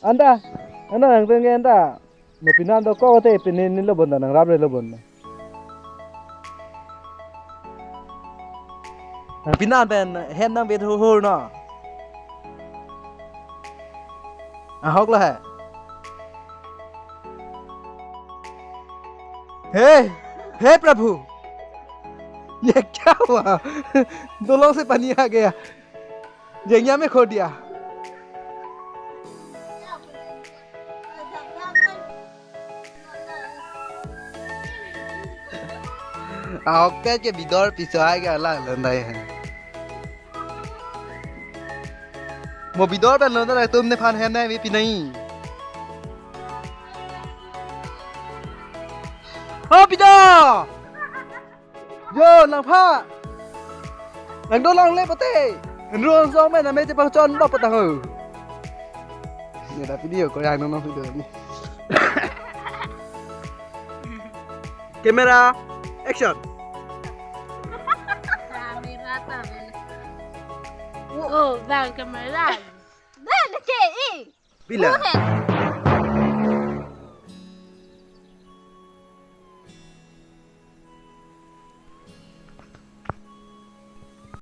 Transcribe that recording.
Anda nang tenge anda mo pinando ko te pinin ni lobon nang rabre lobon pinan ben hen nang bet hol no hok la हे हे प्रभु ये क्या हुआ दोनों से पानी आ गया जेंगिया में खो दिया ओके के बिदौर पिछो आ गया ला लंदा है वो बिदौर पे लंदा तुमने फान है ना भी नहीं oh pida yo nang pha nang do long le pate ruang song me na me che pa chon ba pa ta ho ni da video ko yang nong video ni camera action Kamera tangan. Oh, bang kamera. Dah, dah, bila